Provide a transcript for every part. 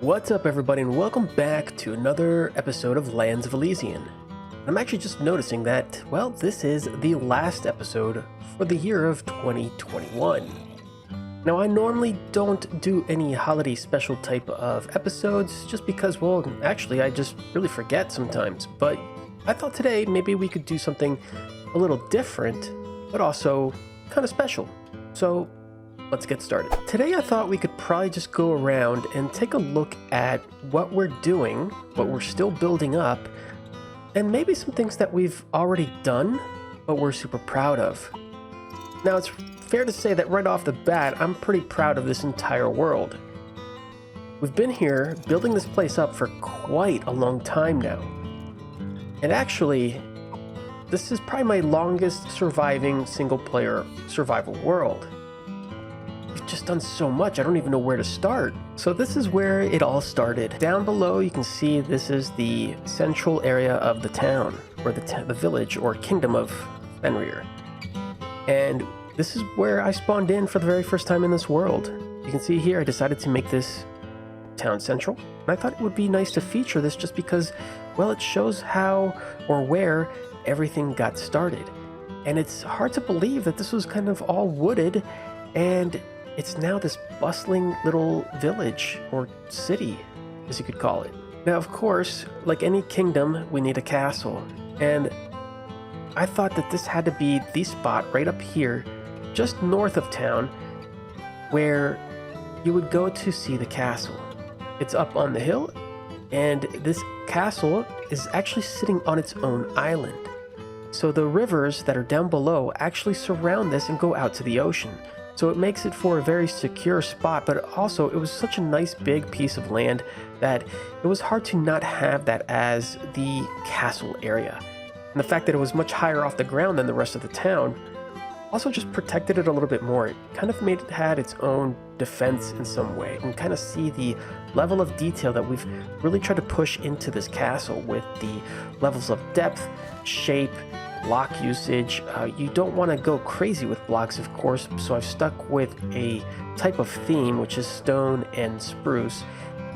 What's up, everybody, and welcome back to another episode of Lands of Elysian. I'm actually just noticing that, well, this is the last episode for the year of 2021. Now, I normally don't do any holiday special type of episodes just because, well, actually, I just really forget sometimes. But I thought today maybe we could do something a little different, but also kind of special. So let's get started. Today I thought we could probably just go around and take a look at what we're doing, what we're still building up, and maybe some things that we've already done, but we're super proud of. Now, it's fair to say that right off the bat, I'm pretty proud of this entire world. We've been here building this place up for quite a long time now. And actually, this is probably my longest surviving single-player survival world. We've just done so much, I don't even know where to start. So this is where it all started. Down below you can see this is the central area of the town, or the village or kingdom of Fenrir. And this is where I spawned in for the very first time in this world. You can see here I decided to make this town central. And I thought it would be nice to feature this just because, well, it shows how or where everything got started. And it's hard to believe that this was kind of all wooded and it's now this bustling little village, or city, as you could call it. Now, of course, like any kingdom, we need a castle. And I thought that this had to be the spot right up here, just north of town, where you would go to see the castle. It's up on the hill, and this castle is actually sitting on its own island. So the rivers that are down below actually surround this and go out to the ocean. So it makes it for a very secure spot, but also it was such a nice big piece of land that it was hard to not have that as the castle area. And the fact that it was much higher off the ground than the rest of the town also just protected it a little bit more. It kind of made it had its own defense in some way. And kind of see the level of detail that we've really tried to push into this castle with the levels of depth, shape, block usage. You don't want to go crazy with blocks, of course, so I've stuck with a type of theme, which is stone and spruce.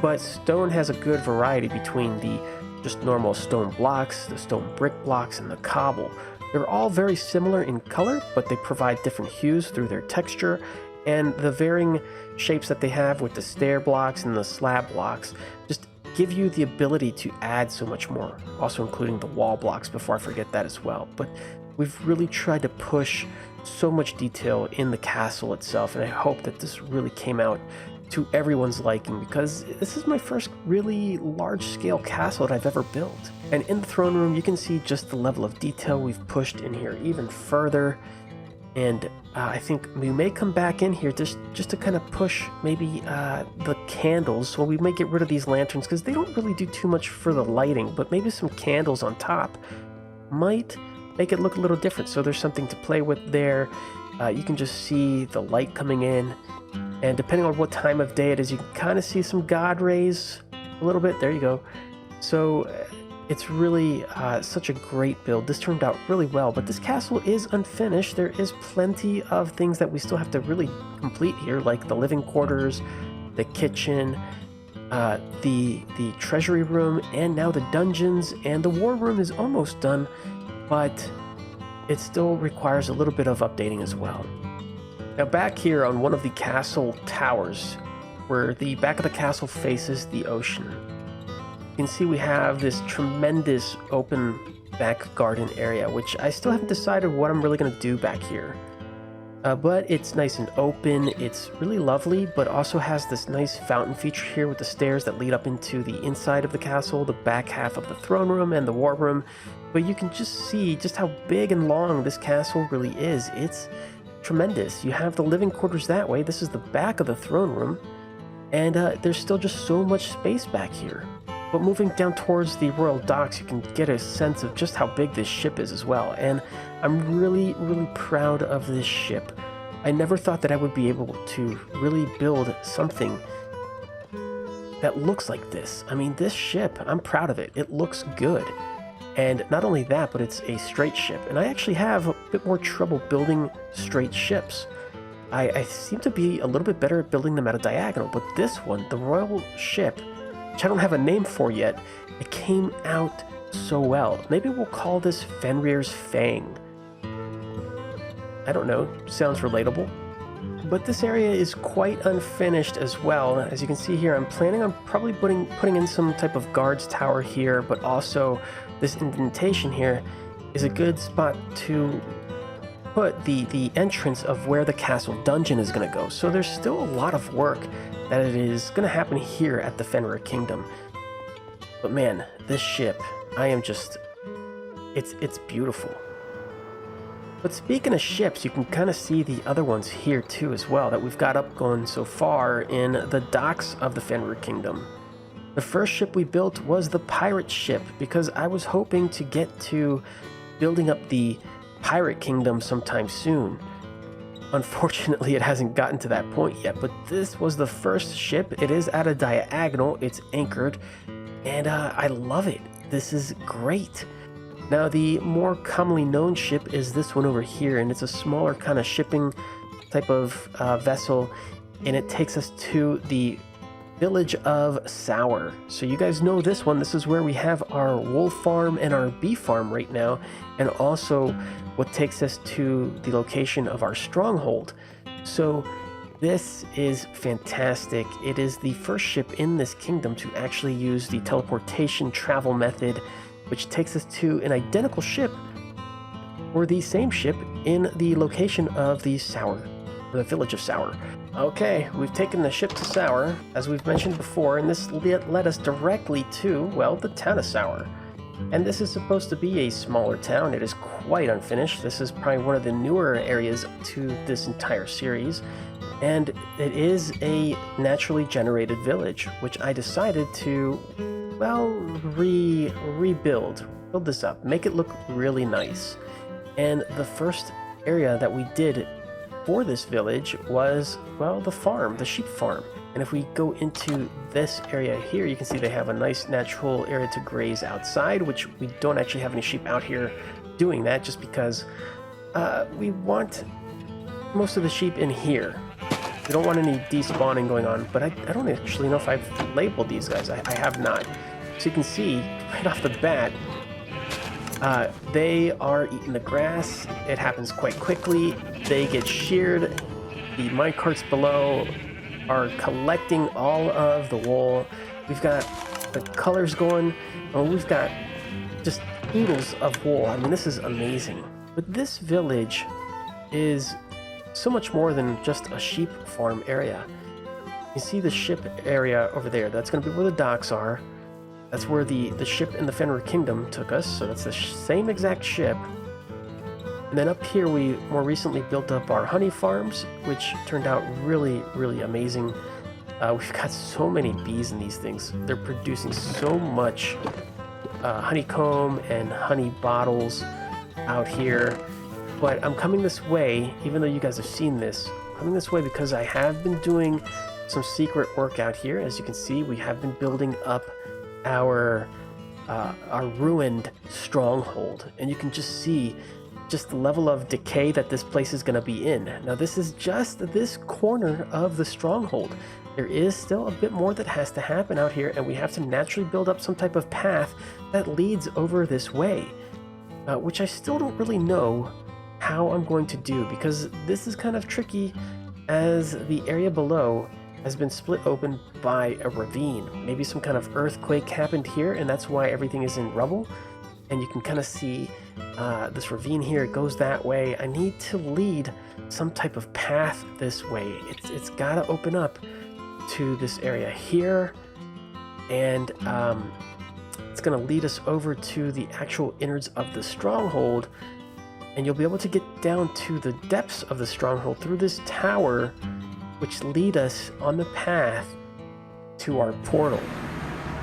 But stone has a good variety between the just normal stone blocks, the stone brick blocks, and the cobble. They're all very similar in color, but they provide different hues through their texture, and the varying shapes that they have with the stair blocks and the slab blocks just give you the ability to add so much more, also including the wall blocks before I forget that as well. But we've really tried to push so much detail in the castle itself, and I hope that this really came out to everyone's liking, because this is my first really large-scale castle that I've ever built. And in the throne room you can see just the level of detail we've pushed in here even further. And I think we may come back in here just to kind of push maybe the candles. So we may get rid of these lanterns because they don't really do too much for the lighting, but maybe some candles on top might make it look a little different. So there's something to play with there. You can just see the light coming in, and depending on what time of day it is, you can kind of see some god rays a little bit. There you go. So it's really such a great build. This turned out really well, but this castle is unfinished. There is plenty of things that we still have to really complete here, like the living quarters, the kitchen, the treasury room, and now the dungeons, and the war room is almost done, but it still requires a little bit of updating as well. Now, back here on one of the castle towers, where the back of the castle faces the ocean, you can see we have this tremendous open back garden area, which I still haven't decided what I'm really going to do back here. But it's nice and open, it's really lovely, but also has this nice fountain feature here with the stairs that lead up into the inside of the castle, the back half of the throne room and the war room. But you can just see just how big and long this castle really is. It's tremendous. You have the living quarters that way. This is the back of the throne room, and there's still just so much space back here. But moving down towards the royal docks, you can get a sense of just how big this ship is as well. And I'm really proud of this ship. I never thought that I would be able to really build something that looks like this. I mean, this ship, I'm proud of it. It looks good. And not only that, but it's a straight ship. And I actually have a bit more trouble building straight ships. I seem to be a little bit better at building them at a diagonal, but this one, the royal ship, which I don't have a name for yet, it came out so well. Maybe we'll call this Fenrir's Fang. I don't know, sounds relatable. But this area is quite unfinished as well. As you can see here, I'm planning on probably putting in some type of guards tower here, but also this indentation here is a good spot to put the entrance of where the castle dungeon is going to go. So there's still a lot of work that it is going to happen here at the Fenrir Kingdom. But man, this ship, I am just, it's beautiful. But speaking of ships, you can kind of see the other ones here too as well that we've got up going so far in the docks of the Fenrir Kingdom. The first ship we built was the pirate ship because I was hoping to get to building up the Pirate Kingdom sometime soon. Unfortunately, it hasn't gotten to that point yet, but this was the first ship. It is at a diagonal, it's anchored, and I love it. This is great. Now, the more commonly known ship is this one over here, and it's a smaller kind of shipping type of vessel, and it takes us to the village of Sour. So you guys know this one. This is where we have our wool farm and our bee farm right now, and also what takes us to the location of our stronghold. So this is fantastic. It is the first ship in this kingdom to actually use the teleportation travel method, which takes us to an identical ship, or the same ship, in the location of the Sour, or the village of Sour. Okay, we've taken the ship to Sour, as we've mentioned before, and this led us directly to, well, the town of Sour. And this is supposed to be a smaller town. It is quite unfinished. This is probably one of the newer areas to this entire series. And it is a naturally generated village, which I decided to, well, build this up, make it look really nice. And the first area that we did for this village was, well, the farm, the sheep farm. And if we go into this area here, you can see they have a nice natural area to graze outside, which we don't actually have any sheep out here doing that, just because we want most of the sheep in here. We don't want any despawning going on, but I don't actually know if I've labeled these guys. I have not. So you can see right off the bat, they are eating the grass. It happens quite quickly. They get sheared. The minecarts below are collecting all of the wool. We've got the colors going. Oh, we've got just oodles of wool. I mean, this is amazing. But this village is so much more than just a sheep farm area. You see the ship area over there. That's going to be where the docks are. That's where the ship in the Fenrir Kingdom took us. So that's the same exact ship. And then up here, we more recently built up our honey farms, which turned out really, really amazing. We've got so many bees in these things. They're producing so much honeycomb and honey bottles out here. But I'm coming this way, even though you guys have seen this, I'm coming this way because I have been doing some secret work out here. As you can see, we have been building up our ruined stronghold, and you can just see just the level of decay that this place is going to be in. Now, this is just this corner of the stronghold. There is still a bit more that has to happen out here, and we have to naturally build up some type of path that leads over this way, which I still don't really know how I'm going to do, because this is kind of tricky, as the area below has been split open by a ravine. Maybe some kind of earthquake happened here, and that's why everything is in rubble. And you can kind of see this ravine here. It goes that way. I need to lead some type of path this way. It's got to open up to this area here, and it's going to lead us over to the actual innards of the stronghold, and you'll be able to get down to the depths of the stronghold through this tower, which lead us on the path to our portal.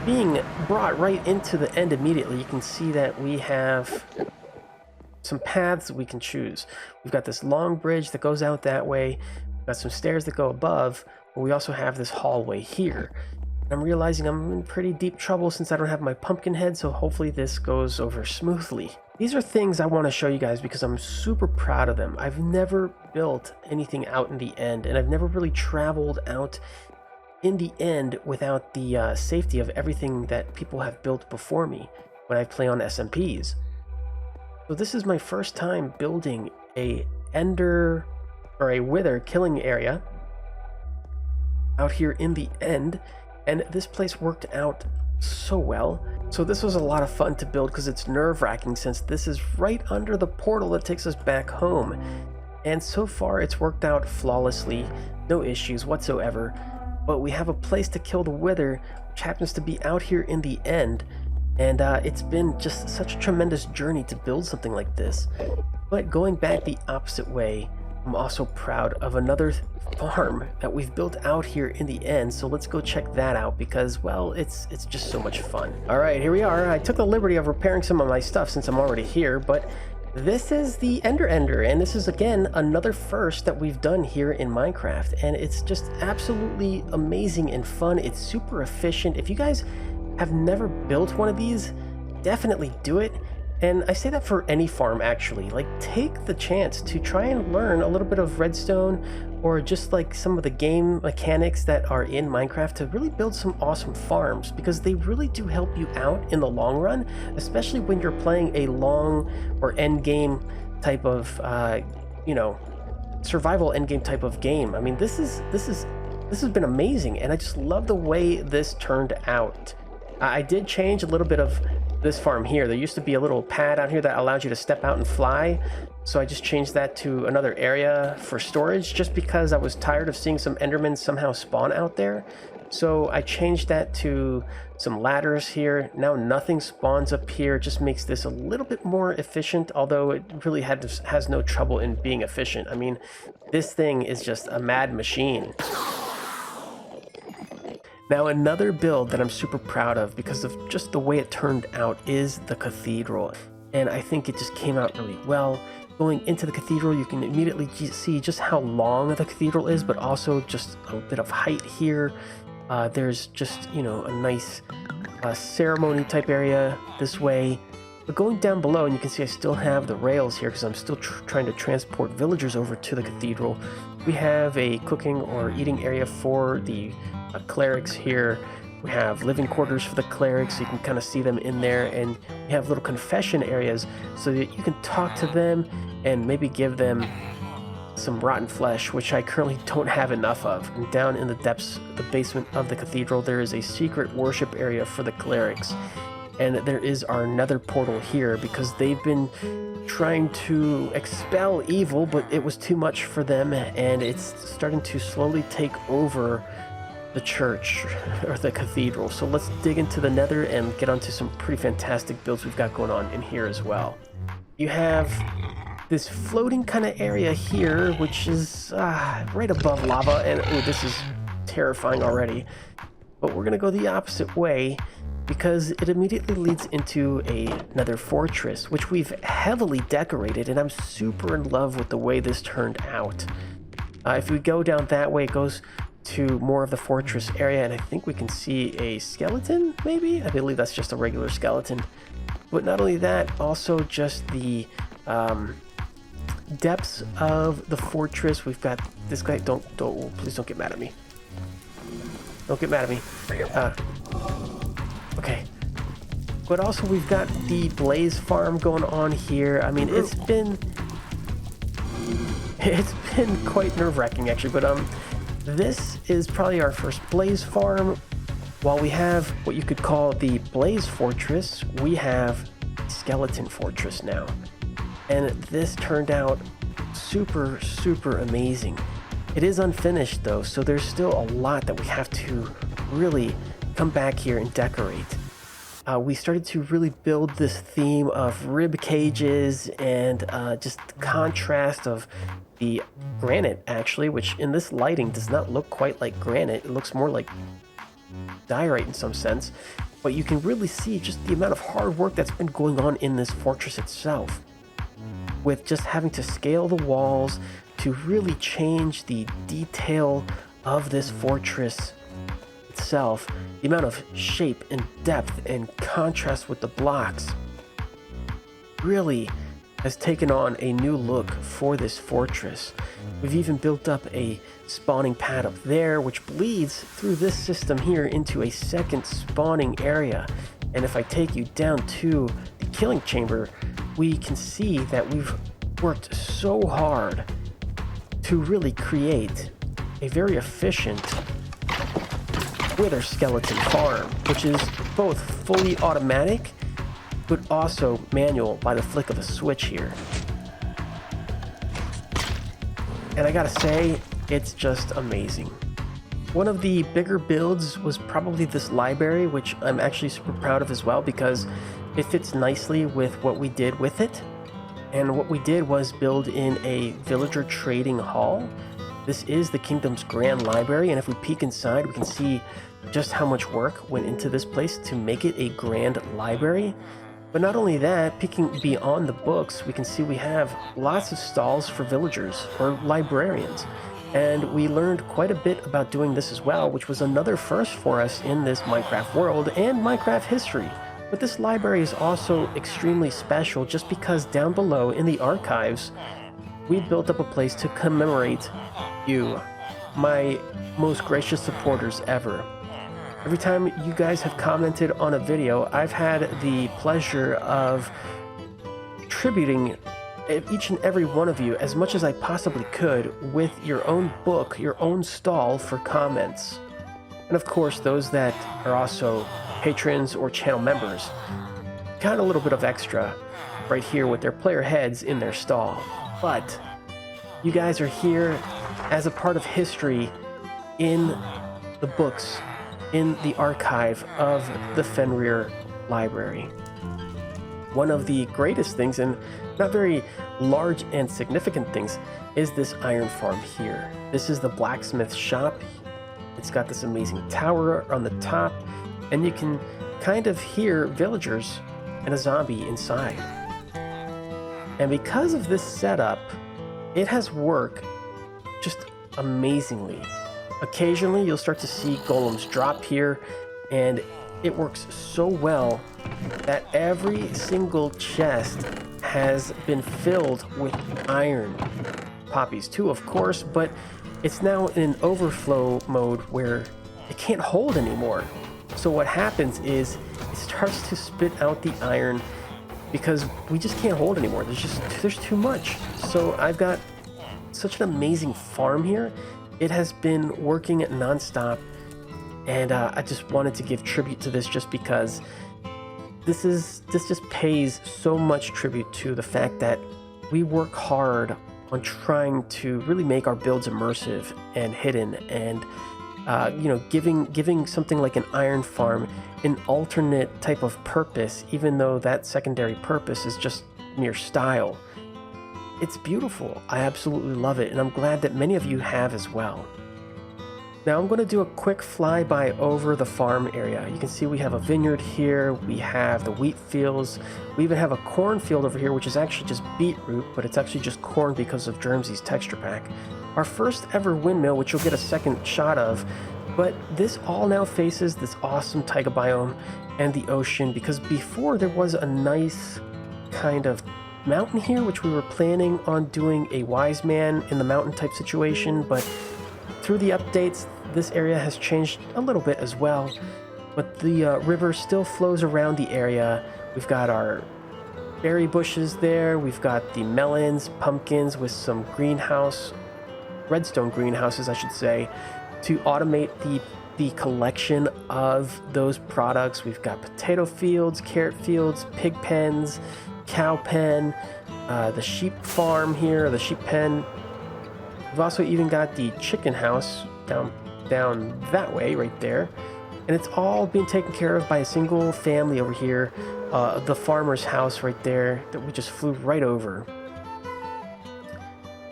Being brought right into the end immediately, you can see that we have some paths we can choose. We've got this long bridge that goes out that way. We've got some stairs that go above, but we also have this hallway here. And I'm realizing I'm in pretty deep trouble since I don't have my pumpkin head, so hopefully this goes over smoothly. These are things I want to show you guys because I'm super proud of them. I've never built anything out in the end, and I've never really traveled out in the end without the safety of everything that people have built before me when I play on SMPs. So this is my first time building a ender or a wither killing area out here in the end, and this place worked out so well. So this was a lot of fun to build because it's nerve-wracking since this is right under the portal that takes us back home. And so far it's worked out flawlessly, no issues whatsoever. But we have a place to kill the wither, which happens to be out here in the end. And it's been just such a tremendous journey to build something like this. But going back the opposite way, I'm also proud of another farm that we've built out here in the end, so let's go check that out because, well, it's just so much fun. All right, here we are. I took the liberty of repairing some of my stuff since I'm already here, but this is the Ender, and this is, again, another first that we've done here in Minecraft, and it's just absolutely amazing and fun. It's super efficient. If you guys have never built one of these, definitely do it. And I say that for any farm, actually. Like, take the chance to try and learn a little bit of redstone or just like some of the game mechanics that are in Minecraft to really build some awesome farms, because they really do help you out in the long run, especially when you're playing a long or end game type of, survival end game type of game. I mean, this has been amazing, and I just love the way this turned out. I did change a little bit of this farm here. There used to be a little pad out here that allowed you to step out and fly, so I just changed that to another area for storage just because I was tired of seeing some endermen somehow spawn out there. So I changed that to some ladders here. Now nothing spawns up here. It just makes this a little bit more efficient, although it really has no trouble in being efficient. I mean, this thing is just a mad machine. Now, another build that I'm super proud of because of just the way it turned out is the Cathedral. And I think it just came out really well. Going into the Cathedral, you can immediately see just how long the Cathedral is, but also just a bit of height here. There's just, a nice ceremony type area this way. But going down below, and you can see I still have the rails here because I'm still trying to transport villagers over to the Cathedral. We have a cooking or eating area for the clerics here. We have living quarters for the clerics, so you can kind of see them in there, and we have little confession areas so that you can talk to them and maybe give them some rotten flesh, which I currently don't have enough of. And down in the depths, the basement of the Cathedral, there is a secret worship area for the clerics. And there is our nether portal here because they've been trying to expel evil, but it was too much for them, and it's starting to slowly take over the church or the Cathedral. So let's dig into the nether and get onto some pretty fantastic builds we've got going on in here as well. You have this floating kind of area here, which is right above lava, and oh, this is terrifying already. But we're gonna go the opposite way because it immediately leads into another fortress, which we've heavily decorated, and I'm super in love with the way this turned out. If we go down that way, it goes to more of the fortress area, and I think we can see a skeleton, maybe? I believe that's just a regular skeleton. But not only that, also just the depths of the fortress. We've got this guy. Please don't get mad at me. Don't get mad at me. Okay. But also we've got the blaze farm going on here. I mean, it's been quite nerve-wracking actually, but this is probably our first blaze farm. While we have what you could call the blaze fortress, we have skeleton fortress now. And this turned out super, super amazing. It is unfinished though, so there's still a lot that we have to really come back here and decorate. We started to really build this theme of rib cages and just the contrast of the granite actually, which in this lighting does not look quite like granite. It looks more like diorite in some sense, but you can really see just the amount of hard work that's been going on in this fortress itself, with just having to scale the walls to really change the detail of this fortress itself, the amount of shape and depth and contrast with the blocks. really has taken on a new look for this fortress. We've even built up a spawning pad up there, which bleeds through this system here into a second spawning area. And if I take you down to the killing chamber, we can see that we've worked so hard to really create a very efficient wither skeleton farm, which is both fully automatic but also manual by the flick of a switch here. And I gotta say, it's just amazing. One of the bigger builds was probably this library, which I'm actually super proud of as well because it fits nicely with what we did with it. And what we did was build in a villager trading hall. This is the kingdom's grand library, and if we peek inside, we can see just how much work went into this place to make it a grand library. But not only that, peeking beyond the books, we can see we have lots of stalls for villagers or librarians. And we learned quite a bit about doing this as well, which was another first for us in this Minecraft world and Minecraft history. But this library is also extremely special just because down below in the archives, we built up a place to commemorate you, my most gracious supporters ever. Every time you guys have commented on a video, I've had the pleasure of tributing each and every one of you as much as I possibly could with your own book, your own stall for comments. And of course, those that are also patrons or channel members got a little bit of extra right here with their player heads in their stall. But you guys are here as a part of history in the books, in the archive of the Fenrir Library. One of the greatest things, and not very large and significant things, is this iron farm here. This is the blacksmith shop. It's got this amazing tower on the top, and you can kind of hear villagers and a zombie inside. And because of this setup, it has worked just amazingly. Occasionally you'll start to see golems drop here, and it works so well that every single chest has been filled with iron. Poppies too, of course, but it's now in an overflow mode where it can't hold anymore. So what happens is it starts to spit out the iron because we just can't hold anymore. There's too much. So I've got such an amazing farm here. It has been working nonstop, and I just wanted to give tribute to this just because this just pays so much tribute to the fact that we work hard on trying to really make our builds immersive and hidden, and giving something like an iron farm an alternate type of purpose, even though that secondary purpose is just mere style. It's beautiful. I absolutely love it, and I'm glad that many of you have as well. Now I'm going to do a quick flyby over the farm area. You can see we have a vineyard here, we have the wheat fields, we even have a cornfield over here, which is actually just beetroot, but it's actually just corn because of Germsy's texture pack. Our first ever windmill, which you'll get a second shot of, but this all now faces this awesome taiga biome and the ocean, because before there was a nice kind of mountain here, which we were planning on doing a wise man in the mountain type situation, but through the updates, this area has changed a little bit as well. But the river still flows around the area. We've got our berry bushes there. We've got the melons, pumpkins with some greenhouse, redstone greenhouses, I should say, to automate the collection of those products. We've got potato fields, carrot fields, pig pens, cow pen, the sheep farm here, the sheep pen. We've also even got the chicken house down that way right there, and it's all being taken care of by a single family over here, the farmer's house right there that we just flew right over.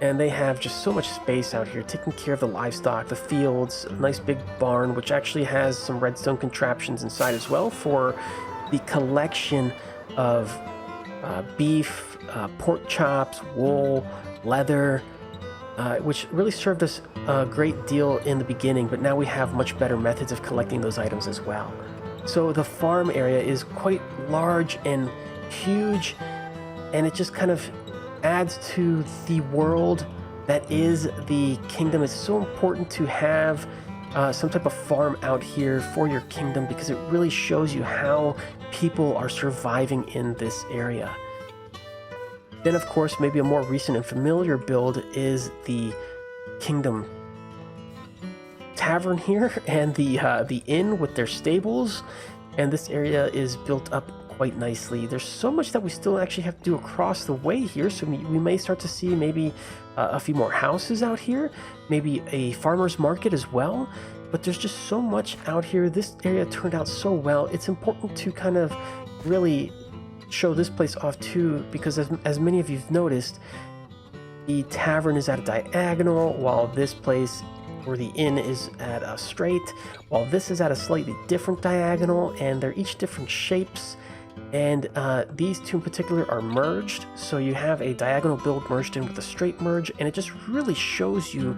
And they have just so much space out here taking care of the livestock, the fields, a nice big barn which actually has some redstone contraptions inside as well for the collection of beef, pork chops, wool, leather, which really served us a great deal in the beginning, but now we have much better methods of collecting those items as well. So the farm area is quite large and huge, and it just kind of adds to the world that is the kingdom. It's so important to have some type of farm out here for your kingdom, because it really shows you how people are surviving in this area. Then, of course, maybe a more recent and familiar build is the kingdom tavern here, and the inn with their stables. And this area is built up quite nicely. There's so much that we still actually have to do across the way here, so we may start to see maybe a few more houses out here, maybe a farmer's market as well. But there's just so much out here. This area turned out so well. It's important to kind of really show this place off too, because as many of you've noticed, the tavern is at a diagonal, while this place, or the inn, is at a straight, while this is at a slightly different diagonal, and they're each different shapes. And these two in particular are merged, so you have a diagonal build merged in with a straight merge, and it just really shows you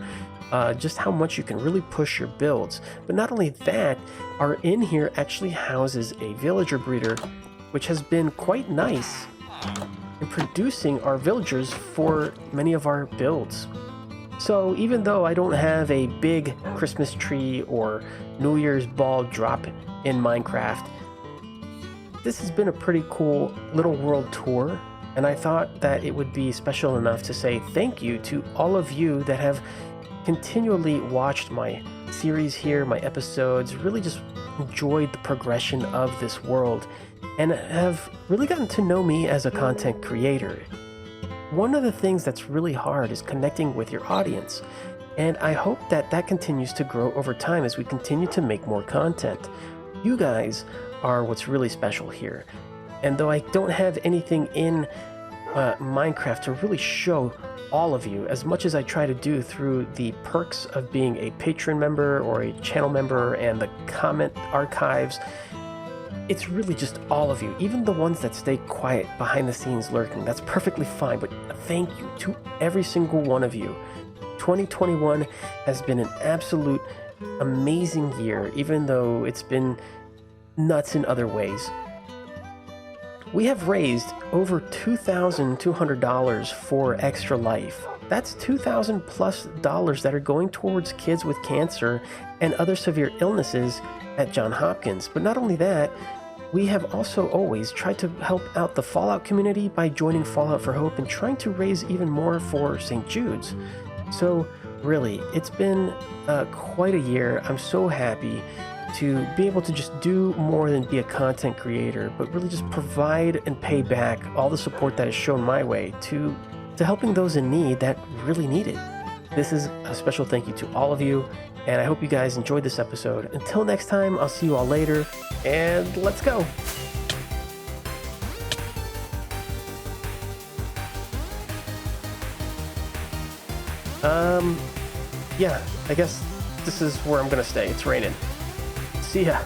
just how much you can really push your builds. But not only that, our inn here actually houses a villager breeder, which has been quite nice in producing our villagers for many of our builds. So even though I don't have a big Christmas tree or New Year's ball drop in Minecraft, this has been a pretty cool little world tour, and I thought that it would be special enough to say thank you to all of you that have continually watched my series here, my episodes, really just enjoyed the progression of this world, and have really gotten to know me as a content creator. One of the things that's really hard is connecting with your audience, and I hope that that continues to grow over time as we continue to make more content. You guys are what's really special here, and though I don't have anything in Minecraft to really show all of you, as much as I try to do through the perks of being a patron member or a channel member and the comment archives, it's really just all of you, even the ones that stay quiet behind the scenes lurking. That's perfectly fine, but thank you to every single one of you. 2021 has been an absolute amazing year, even though it's been nuts in other ways. We have raised over $2,200 for Extra Life. That's $2,000+ that are going towards kids with cancer and other severe illnesses at Johns Hopkins. But not only that, we have also always tried to help out the Fallout community by joining Fallout for Hope and trying to raise even more for St. Jude's. So really, it's been quite a year. I'm so happy to be able to just do more than be a content creator, but really just provide and pay back all the support that is shown my way to helping those in need that really need it. This is a special thank you to all of you, and I hope you guys enjoyed this episode. Until next time, I'll see you all later, and let's go! Yeah, I guess this is where I'm gonna stay. It's raining. See ya.